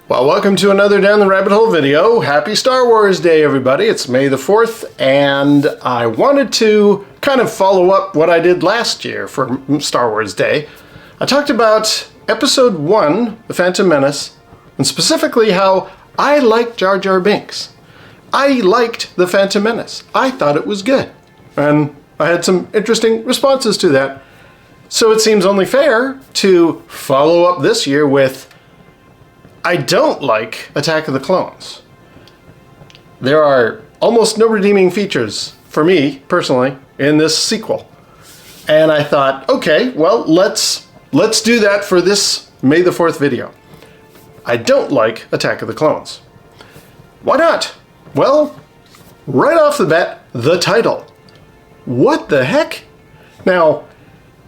Well, welcome to another Down the Rabbit Hole video. Happy Star Wars Day, everybody. It's May the 4th, and I wanted to kind of follow up what I did last year for Star Wars Day. I talked about Episode 1, The Phantom Menace, and specifically how I liked Jar Jar Binks. I liked The Phantom Menace. I thought it was good, and I had some interesting responses to that. So it seems only fair to follow up this year with I don't like Attack of the Clones. There are almost no redeeming features, for me, personally, in this sequel. And I thought, okay, well, let's do that for this May the 4th video. I don't like Attack of the Clones. Why not? Well, right off the bat, the title. What the heck? Now,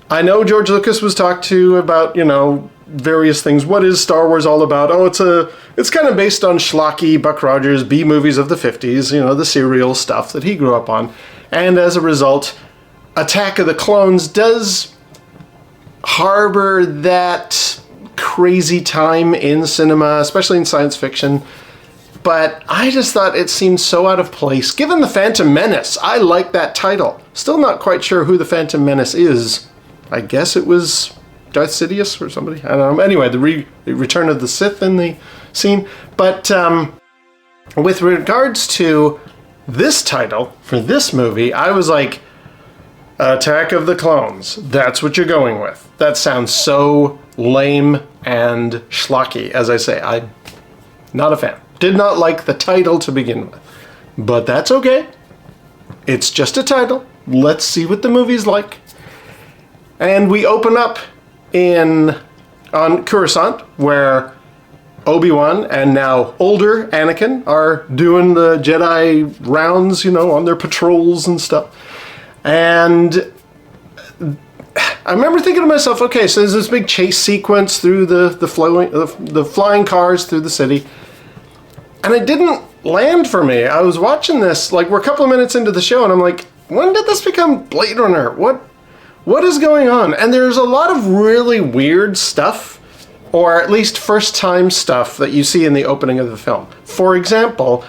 I know George Lucas was talked to about, various things. What is Star Wars all about? Oh, it's kind of based on schlocky Buck Rogers B movies of the 50s, the serial stuff that he grew up on. And as a result, Attack of the Clones does harbor that crazy time in cinema, especially in science fiction. But I just thought it seemed so out of place. Given the Phantom Menace, I like that title. Still not quite sure who the Phantom Menace is. I guess it was Darth Sidious or somebody. I don't know. Anyway, the Return of the Sith in the scene. But with regards to this title for this movie, I was like, Attack of the Clones. That's what you're going with. That sounds so lame and schlocky. As I say, I'm not a fan. Did not like the title to begin with. But that's okay. It's just a title. Let's see what the movie's like. And we open up on Coruscant, where Obi-Wan and now older Anakin are doing the Jedi rounds, on their patrols and stuff. And I remember thinking to myself, okay, so there's this big chase sequence through the flying cars through the city. And it didn't land for me. I was watching this, we're a couple of minutes into the show, and I'm like, when did this become Blade Runner? What is going on? And there's a lot of really weird stuff, or at least first-time stuff that you see in the opening of the film. For example,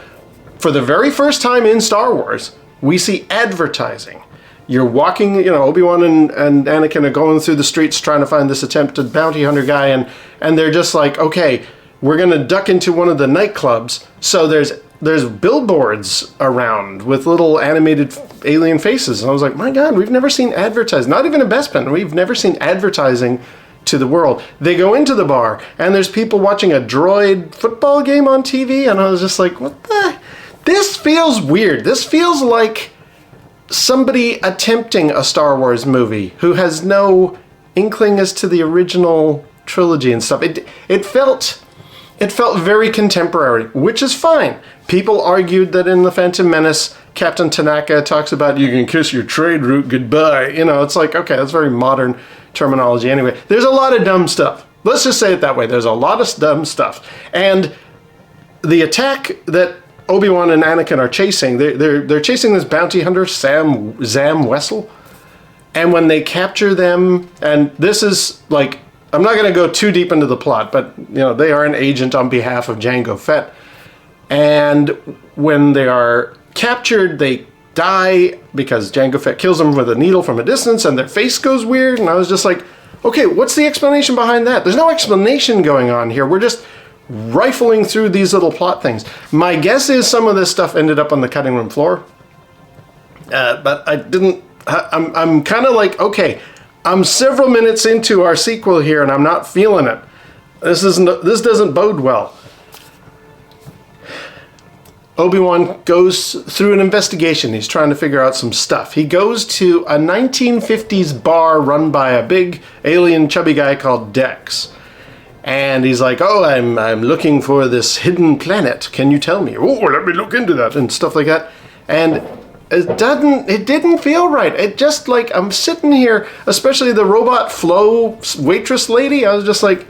for the very first time in Star Wars, we see advertising. You're walking, Obi-Wan and Anakin are going through the streets trying to find this attempted bounty hunter guy, and they're just like, okay, we're going to duck into one of the nightclubs. So there's billboards around with little animated alien faces. And I was like, my God, we've never seen advertising. Not even in Bespin. We've never seen advertising to the world. They go into the bar, and there's people watching a droid football game on TV. And I was just like, what the? This feels weird. This feels like somebody attempting a Star Wars movie who has no inkling as to the original trilogy and stuff. It felt very contemporary, which is fine. People argued that in The Phantom Menace, Captain Tanaka talks about you can kiss your trade route goodbye. It's like, okay, that's very modern terminology. Anyway, there's a lot of dumb stuff. Let's just say it that way. There's a lot of dumb stuff. And the attack that Obi-Wan and Anakin are chasing, they're chasing this bounty hunter, Zam Wessel. And when they capture them, and this is like, I'm not going to go too deep into the plot, but they are an agent on behalf of Jango Fett. And when they are captured, they die because Jango Fett kills them with a needle from a distance, and their face goes weird. And I was just like, okay, what's the explanation behind that? There's no explanation going on here. We're just rifling through these little plot things. My guess is some of this stuff ended up on the cutting room floor. But I'm kind of like, okay, I'm several minutes into our sequel here, and I'm not feeling it. This doesn't bode well. Obi-Wan goes through an investigation. He's trying to figure out some stuff. He goes to a 1950s bar run by a big alien chubby guy called Dex. And he's like, oh, I'm looking for this hidden planet. Can you tell me? Oh, let me look into that and stuff like that. And it didn't feel right. It just I'm sitting here, especially the robot Flo waitress lady. I was just like,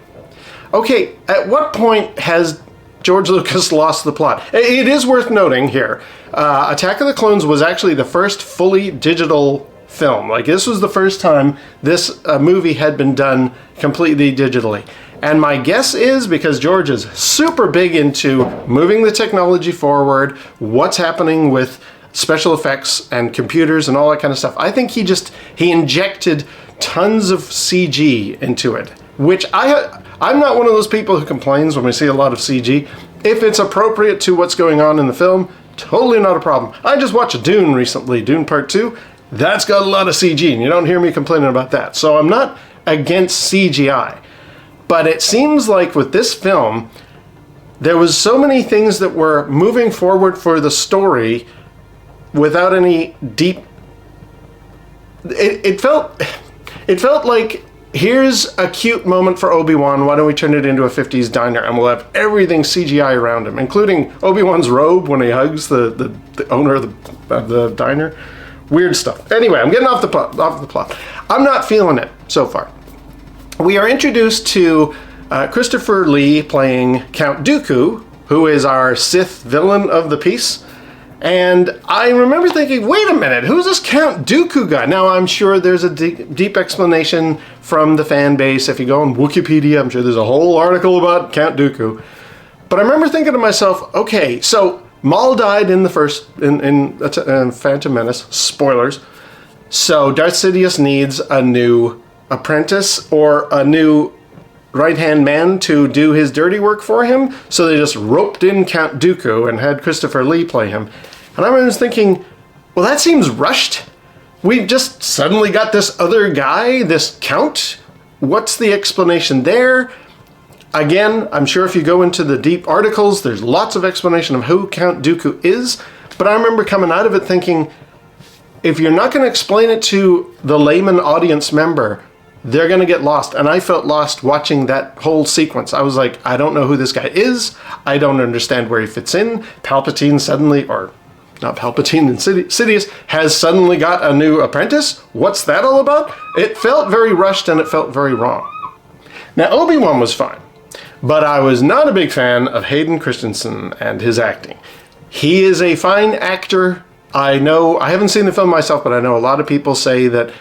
okay, at what point has George Lucas lost the plot? It is worth noting here, Attack of the Clones was actually the first fully digital film. This was the first time this movie had been done completely digitally. And my guess is, because George is super big into moving the technology forward, what's happening with special effects and computers and all that kind of stuff, I think he injected tons of CG into it, which I'm not one of those people who complains when we see a lot of CG. If it's appropriate to what's going on in the film, totally not a problem. I just watched Dune recently, Dune Part 2. That's got a lot of CG, and you don't hear me complaining about that. So I'm not against CGI. But it seems like with this film, there was so many things that were moving forward for the story without any deep... It felt like, here's a cute moment for Obi-Wan, why don't we turn it into a 50s diner, and we'll have everything CGI around him, including Obi-Wan's robe when he hugs the owner of the diner. Weird stuff. Anyway, I'm getting off the plot. I'm not feeling it so far. We are introduced to Christopher Lee playing Count Dooku, who is our Sith villain of the piece. And I remember thinking, wait a minute, who's this Count Dooku guy? Now, I'm sure there's a deep explanation from the fan base. If you go on Wikipedia, I'm sure there's a whole article about Count Dooku. But I remember thinking to myself, okay, so Maul died in the first, in Phantom Menace, spoilers. So Darth Sidious needs a new apprentice or a new right-hand man to do his dirty work for him. So they just roped in Count Dooku and had Christopher Lee play him. And I was thinking, well, that seems rushed. We just suddenly got this other guy, this Count. What's the explanation there? Again, I'm sure if you go into the deep articles, there's lots of explanation of who Count Dooku is. But I remember coming out of it thinking, if you're not going to explain it to the layman audience member, they're going to get lost. And I felt lost watching that whole sequence. I was like, I don't know who this guy is. I don't understand where he fits in. Palpatine suddenly, or not Palpatine, and Sidious has suddenly got a new apprentice. What's that all about? It felt very rushed and it felt very wrong. Now, Obi-Wan was fine, but I was not a big fan of Hayden Christensen and his acting. He is a fine actor. I know, I haven't seen the film myself, but I know a lot of people say that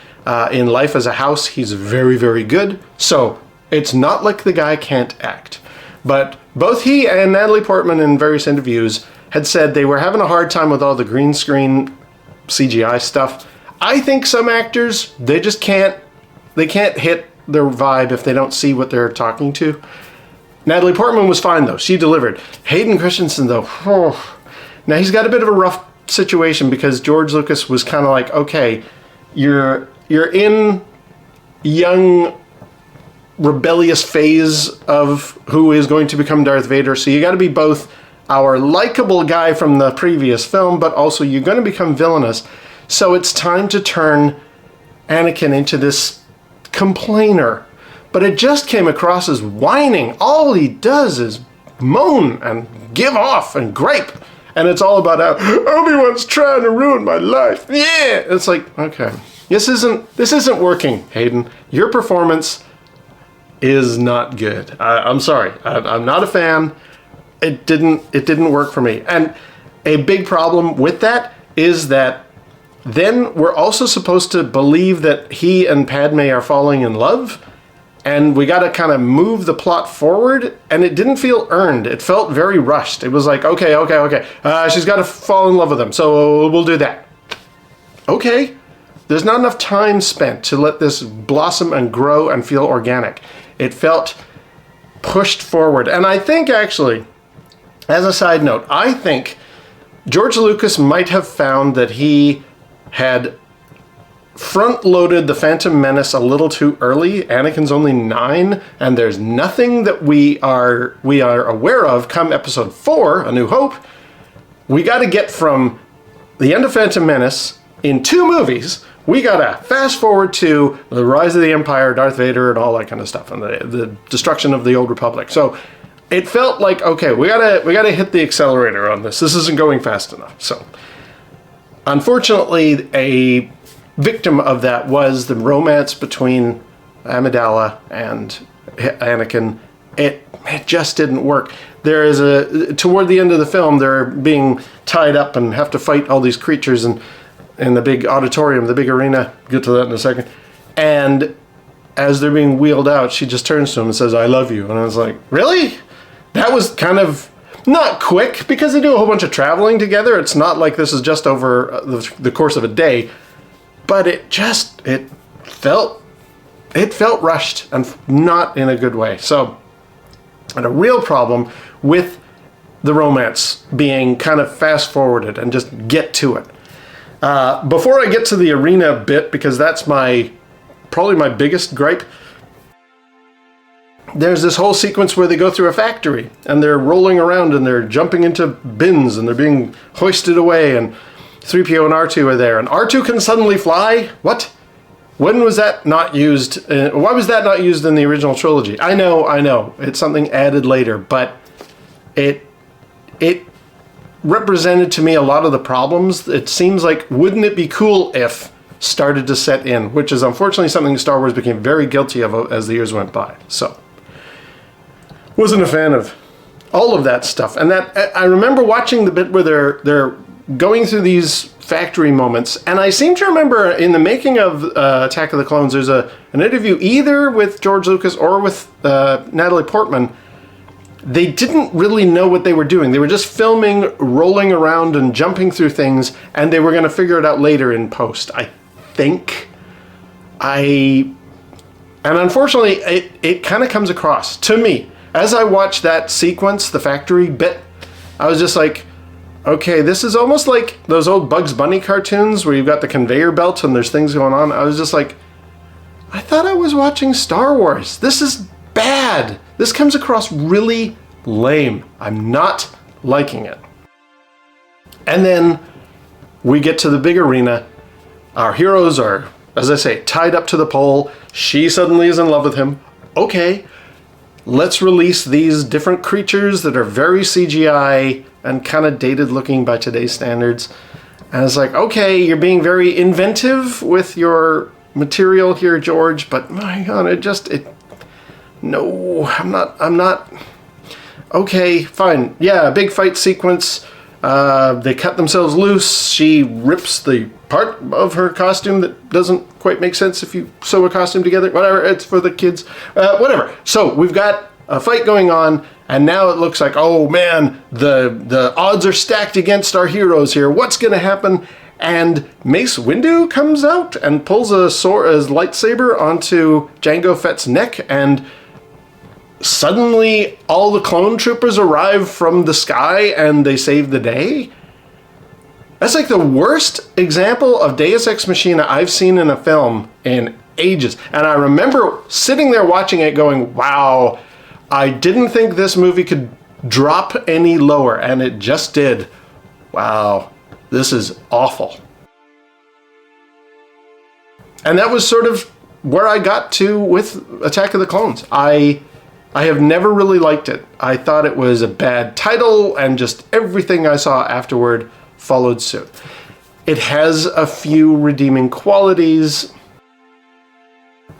in Life as a House, he's very, very good. So it's not like the guy can't act. But both he and Natalie Portman in various interviews had said they were having a hard time with all the green screen CGI stuff. I think some actors, they can't hit their vibe if they don't see what they're talking to. Natalie Portman was fine though. She delivered. Hayden Christensen though, now he's got a bit of a rough situation because George Lucas was kind of like, okay, you're in young rebellious phase of who is going to become Darth Vader, so you got to be both our likable guy from the previous film, but also you're going to become villainous. So it's time to turn Anakin into this complainer. But it just came across as whining. All he does is moan and give off and gripe. And it's all about how Obi-Wan's trying to ruin my life. Yeah! It's like, okay. This isn't working, Hayden. Your performance is not good. I'm sorry. I'm not a fan. It didn't work for me. And a big problem with that is that then we're also supposed to believe that he and Padme are falling in love, and we got to kind of move the plot forward, and it didn't feel earned. It felt very rushed. It was like, okay. She's got to fall in love with him, so we'll do that. Okay. There's not enough time spent to let this blossom and grow and feel organic. It felt pushed forward. And I think actually, as a side note, I think George Lucas might have found that he had front-loaded the Phantom Menace a little too early. Anakin's only 9, and there's nothing that we are aware of come episode 4, A New Hope. We got to get from the end of Phantom Menace in 2 movies. We got to fast forward to the rise of the Empire, Darth Vader, and all that kind of stuff, and the destruction of the Old Republic. So it felt like, okay, we gotta hit the accelerator on this. This isn't going fast enough. So unfortunately, a victim of that was the romance between Amidala and Anakin. It just didn't work. There is toward the end of the film, they're being tied up and have to fight all these creatures in the big auditorium, the big arena. Get to that in a second. And as they're being wheeled out, she just turns to him and says, "I love you." And I was like, really? That was kind of not quick, because they do a whole bunch of traveling together. It's not like this is just over the course of a day, but it felt rushed and not in a good way. So I had a real problem with the romance being kind of fast forwarded and just get to it. Before I get to the arena bit, because that's probably my biggest gripe, there's this whole sequence where they go through a factory and they're rolling around and they're jumping into bins and they're being hoisted away, and 3PO and R2 are there, and R2 can suddenly fly? What? When was that not used? Why was that not used in the original trilogy? I know, it's something added later, but it represented to me a lot of the problems. It seems like, wouldn't it be cool if started to set in, which is unfortunately something Star Wars became very guilty of as the years went by. So, wasn't a fan of all of that stuff. And that, I remember watching the bit where they're going through these factory moments, and I seem to remember in the making of Attack of the Clones, there's an interview either with George Lucas or with Natalie Portman. They didn't really know what they were doing. They were just filming, rolling around and jumping through things, and they were going to figure it out later in post, I think. And unfortunately, it kind of comes across to me. As I watched that sequence, the factory bit, I was just like, okay, this is almost like those old Bugs Bunny cartoons where you've got the conveyor belt and there's things going on. I was just like, I thought I was watching Star Wars. This is bad. This comes across really lame. I'm not liking it. And then we get to the big arena. Our heroes are, as I say, tied up to the pole. She suddenly is in love with him. Okay, let's release these different creatures that are very CGI and kind of dated looking by today's standards. And it's like, okay, you're being very inventive with your material here, George, but my God, no, I'm not. Okay, fine. Yeah, a big fight sequence. They cut themselves loose. She rips the part of her costume that doesn't quite make sense if you sew a costume together. Whatever, it's for the kids. Whatever. So we've got a fight going on, and now it looks like, oh man, the odds are stacked against our heroes here. What's going to happen? And Mace Windu comes out and pulls a lightsaber onto Jango Fett's neck, and suddenly all the clone troopers arrive from the sky and they save the day? That's like the worst example of Deus Ex Machina I've seen in a film in ages. And I remember sitting there watching it going, wow, I didn't think this movie could drop any lower, and it just did. Wow, this is awful. And that was sort of where I got to with Attack of the Clones. I have never really liked it. I thought it was a bad title, and just everything I saw afterward followed suit. It has a few redeeming qualities.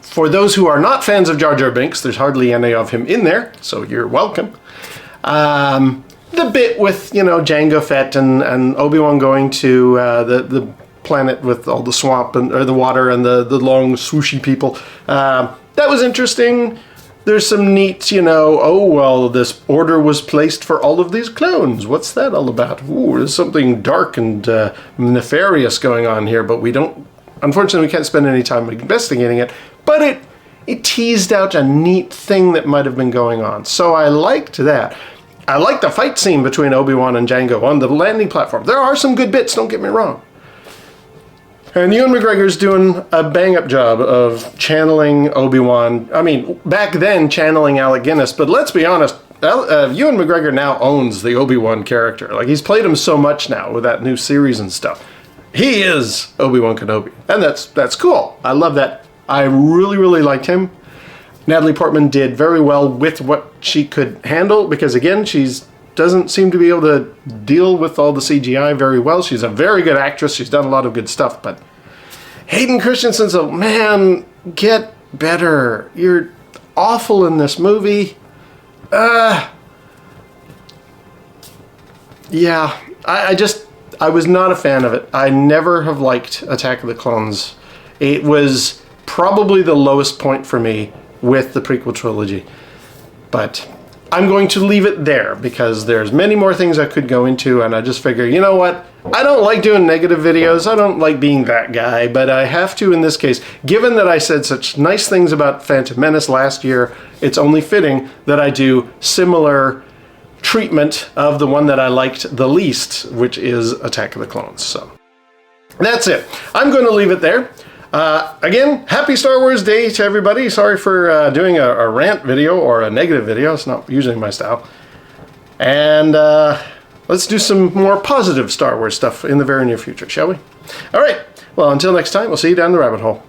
For those who are not fans of Jar Jar Binks, there's hardly any of him in there, so you're welcome. The bit with, Jango Fett and Obi-Wan going to the planet with all the swamp or the water and the long swooshy people, that was interesting. There's some neat, this order was placed for all of these clones. What's that all about? Ooh, there's something dark and nefarious going on here, but unfortunately, we can't spend any time investigating it. But it teased out a neat thing that might have been going on. So I liked that. I liked the fight scene between Obi-Wan and Jango on the landing platform. There are some good bits, don't get me wrong. And Ewan McGregor's doing a bang-up job of channeling Obi-Wan. I mean, back then, channeling Alec Guinness. But let's be honest, Ewan McGregor now owns the Obi-Wan character. Like, he's played him so much now with that new series and stuff. He is Obi-Wan Kenobi. And that's cool. I love that. I really, really liked him. Natalie Portman did very well with what she could handle, because, again, doesn't seem to be able to deal with all the CGI very well. She's a very good actress. She's done a lot of good stuff. But Hayden Christensen's man, get better. You're awful in this movie. Yeah, I was not a fan of it. I never have liked Attack of the Clones. It was probably the lowest point for me with the prequel trilogy. But I'm going to leave it there because there's many more things I could go into, and I just figure, you know what? I don't like doing negative videos. I don't like being that guy, but I have to in this case. Given that I said such nice things about Phantom Menace last year, it's only fitting that I do similar treatment of the one that I liked the least, which is Attack of the Clones. So that's it. I'm going to leave it there. Again, happy Star Wars Day to everybody. Sorry for doing a rant video or a negative video. It's not usually my style. And let's do some more positive Star Wars stuff in the very near future, shall we? All right. Well, until next time, we'll see you down the rabbit hole.